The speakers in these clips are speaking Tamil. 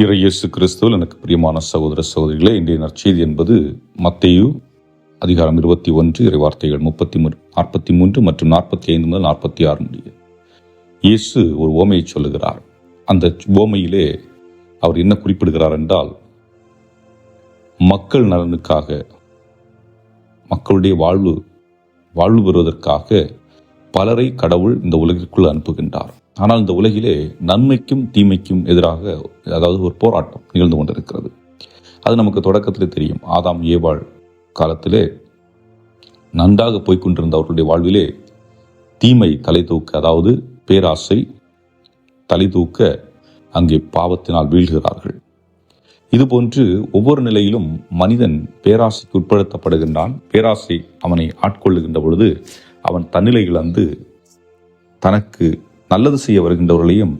இயேசு கிறிஸ்துவில் எனக்கு பிரியமான சகோதர சகோதரிகளே, இன்றைய நற்செய்தி என்பது மத்தேயு அதிகாரம் 21 இறைவார்த்தைகள் 43 மற்றும் 45 முதல் 46 முடிய. இயேசு ஒரு உவமையை சொல்லுகிறார். அந்த உவமையிலே அவர் என்ன குறிப்பிடுகிறார் என்றால், மக்கள் நலனுக்காக, மக்களுடைய வாழ்வு பெறுவதற்காக பலரை கடவுள் இந்த உலகிற்குள் அனுப்புகின்றார். ஆனால் இந்த உலகிலே நன்மைக்கும் தீமைக்கும் எதிராக, அதாவது ஒரு போராட்டம் நிகழ்ந்து கொண்டிருக்கிறது. அது நமக்கு தொடக்கத்திலே தெரியும். ஆதாம் ஏவாள் காலத்திலே நன்றாக போய்கொண்டிருந்த அவர்களுடைய வாழ்விலே தீமை தலை தூக்க, அதாவது பேராசை தலை தூக்க அங்கே பாவத்தினால் வீழ்கிறார்கள். இதுபோன்று ஒவ்வொரு நிலையிலும் மனிதன் பேராசைக்கு உட்படுத்தப்படுகின்றான். பேராசை அவனை ஆட்கொள்ளுகின்ற பொழுது அவன் தன்னிலை இழந்து தனக்கு நல்லது செய்ய வருகின்றவர்களையும்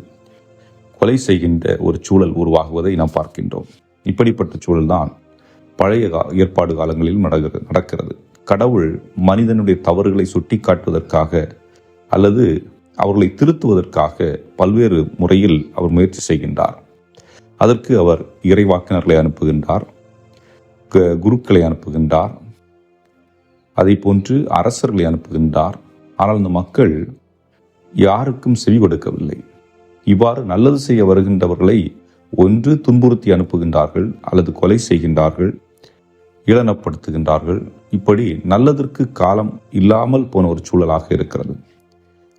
கொலை செய்கின்ற ஒரு சூழல் உருவாகுவதை நாம் பார்க்கின்றோம். இப்படிப்பட்ட சூழல்தான் பழைய ஏற்பாடு காலங்களில் நடக்கிறது. கடவுள் மனிதனுடைய தவறுகளை சுட்டி காட்டுவதற்காக அல்லது அவர்களை திருத்துவதற்காக பல்வேறு முறையில் அவர் முயற்சி செய்கின்றார். அதற்கு அவர் இறைவாக்கினர்களை அனுப்புகின்றார், குருக்களை அனுப்புகின்றார், அதை போன்று அரசர்களை அனுப்புகின்றார். ஆனால் இந்த மக்கள் யாருக்கும் செவி கொடுக்கவில்லை. இவ்வாறு நல்லது செய்ய வருகின்றவர்களை ஒன்று துன்புறுத்தி அனுப்புகின்றார்கள், அல்லது கொலை செய்கின்றார்கள், இளனப்படுத்துகின்றார்கள். இப்படி நல்லதற்கு காலம் இல்லாமல் போன ஒரு சூழலாக இருக்கிறது.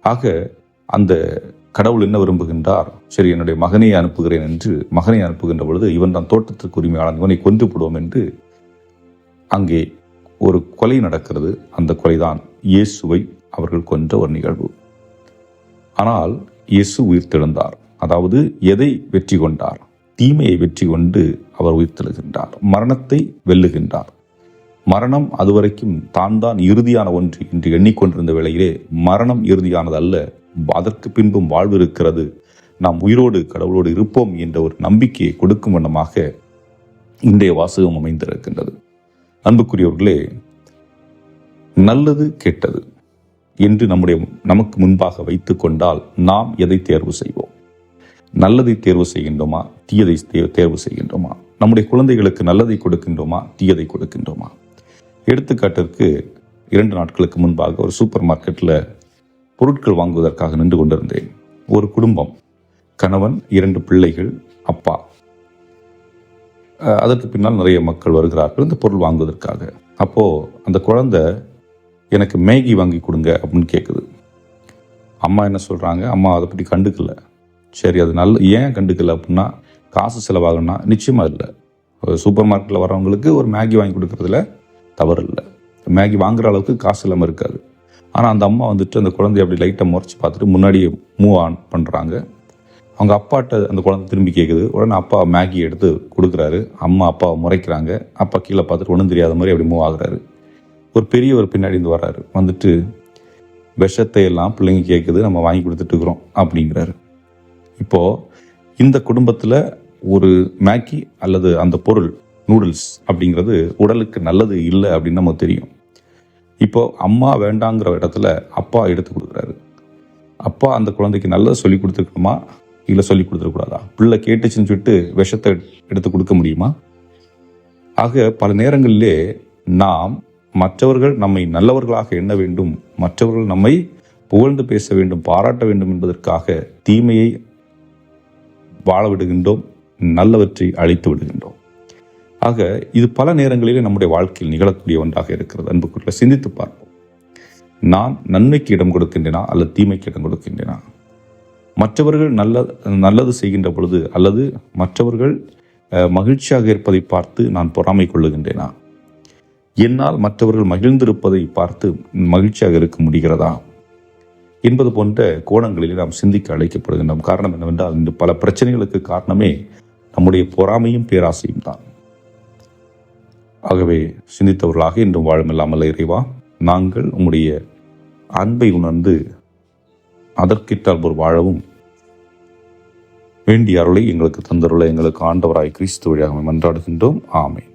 ஆக அந்த கடவுள் என்ன விரும்புகின்றார்? சரி, என்னுடைய மகனை அனுப்புகிறேன் என்று மகனை அனுப்புகின்ற பொழுது, இவன் தான் தோட்டத்திற்கு உரிமையாளன், இவனை கொன்று போடுவோம் என்று அங்கே ஒரு கொலை நடக்கிறது. அந்த கொலைதான் இயேசுவை அவர்கள் கொன்ற ஒரு நிகழ்வு. ஆனால் இயேசு உயிர்த்தெழுந்தார். அதாவது எதை வெற்றி கொண்டார்? தீமையை வெற்றி கொண்டு அவர் உயிர்த்தெழுகின்றார், மரணத்தை வெல்லுகின்றார். மரணம் அதுவரைக்கும் தான் இறுதியான ஒன்று என்று எண்ணிக்கொண்டிருந்த வேளையிலே மரணம் இறுதியானது அல்ல, அதற்கு பின்பும் வாழ்வு இருக்கிறது, நாம் உயிரோடு கடவுளோடு இருப்போம் என்ற ஒரு நம்பிக்கையை கொடுக்கும் வண்ணமாக இன்றைய வாசகம் அமைந்திருக்கின்றது. அன்புக்குரியவர்களே, நல்லது கெட்டது என்று நமக்கு முன்பாக வைத்து கொண்டால் நாம் எதை தேர்வு செய்வோம்? நல்லதை தேர்வு செய்கின்றோமா, தீயதை தேர்வு செய்கின்றோமா? நம்முடைய குழந்தைகளுக்கு நல்லதை கொடுக்கின்றோமா, தீயதை கொடுக்கின்றோமா? எடுத்துக்காட்டிற்கு 2 நாட்களுக்கு முன்பாக ஒரு சூப்பர் மார்க்கெட்டில் பொருட்கள் வாங்குவதற்காக நின்று கொண்டிருந்தேன். ஒரு குடும்பம், கணவன், 2 பிள்ளைகள், அப்பா. அதற்கு பின்னால் நிறைய மக்கள் வருகிறார்கள் இந்த பொருள் வாங்குவதற்காக. அப்போது அந்த குழந்தை எனக்கு மேகி வாங்கி கொடுங்க அப்படின்னு கேட்குது. அம்மா என்ன சொல்கிறாங்க? அம்மா அதை பற்றி கண்டுக்கல. சரி, அது ஏன் கண்டுக்கல அப்படின்னா, காசு செலவாகணும்னா நிச்சயமாக இல்லை. சூப்பர் மார்க்கெட்டில் வரவங்களுக்கு ஒரு மேகி வாங்கி கொடுக்குறதுல தவறு இல்லை. மேகி வாங்குற அளவுக்கு காசு இல்லாமல் இருக்காது. ஆனால் அந்த அம்மா வந்துட்டு அந்த குழந்தைய அப்படி லைட்டாக முறைச்சி பார்த்துட்டு முன்னாடியே மூவ் ஆன் பண்ணுறாங்க. அவங்க அப்பாட்ட அந்த குழந்தை திரும்பி கேட்குது. உடனே அப்பா மேகி எடுத்து கொடுக்குறாரு. அம்மா அப்பாவை முறைக்கிறாங்க. அப்பா கீழே பார்த்துட்டு ஒன்றும் தெரியாத மாதிரி அப்படி மூவ் ஆகுறாரு. ஒரு பெரியவர் பின்னாடி இருந்து வர்றாரு. வந்துட்டு விஷத்தை எல்லாம் பிள்ளைங்க கேட்குது, நம்ம வாங்கி கொடுத்துட்டு இருக்கிறோம் அப்படிங்கிறாரு. இப்போது இந்த குடும்பத்தில் ஒரு மேகி அல்லது அந்த பொருள் நூடுல்ஸ் அப்படிங்கிறது உடலுக்கு நல்லது இல்லை அப்படின்னு நமக்கு தெரியும். இப்போது அம்மா வேண்டாங்கிற இடத்துல அப்பா எடுத்து கொடுக்குறாரு. அப்பா அந்த குழந்தைக்கு நல்லது சொல்லி கொடுத்துருக்கணுமா, இல்லை சொல்லி கொடுத்துருக்கூடாதா? பிள்ளை கேட்டுச்சுன்னு சொல்லிட்டு விஷத்தை எடுத்து கொடுக்க முடியுமா? ஆக பல நேரங்களிலே நாம் மற்றவர்கள் நம்மை நல்லவர்களாக எண்ண வேண்டும், மற்றவர்கள் நம்மை புகழ்ந்து பேச வேண்டும், பாராட்ட வேண்டும் என்பதற்காக தீமையை வாழ விடுகின்றோம், நல்லவற்றை அழித்து விடுகின்றோம். ஆக இது பல நேரங்களிலே நம்முடைய வாழ்க்கையில் நிகழக்கூடிய ஒன்றாக இருக்கிறது. அன்புக்குள்ள சிந்தித்து பார்ப்போம். நான் நன்மைக்கு இடம் கொடுக்கின்றேனா அல்லது தீமைக்கு இடம் கொடுக்கின்றேனா? மற்றவர்கள் நல்லது செய்கின்ற பொழுது அல்லது மற்றவர்கள் மகிழ்ச்சியாக இருப்பதை பார்த்து நான் பொறாமை கொள்ளுகின்றேனா? என்னால் மற்றவர்கள் மகிழ்ந்திருப்பதை பார்த்து மகிழ்ச்சியாக இருக்க முடிகிறதா என்பது போன்ற கோணங்களில் நாம் சிந்திக்க அழைக்கப்படுகின்றோம். காரணம் என்னவென்றால், இந்த பல பிரச்சனைகளுக்கு காரணமே நம்முடைய பொறாமையும் பேராசையும் தான். ஆகவே சிந்தித்தவர்களாக இன்றும் வாழுமில்லாமல் இறைவா, நாங்கள் உம்முடைய அன்பை உணர்ந்து அதற்கிட்டால் ஒரு வாழவும் வேண்டிய அருளை எங்களுக்கு தந்தருளை எங்களுக்கு ஆண்டவராய் கிறிஸ்து வழியாக மன்றாடுகின்றோம். ஆமென்.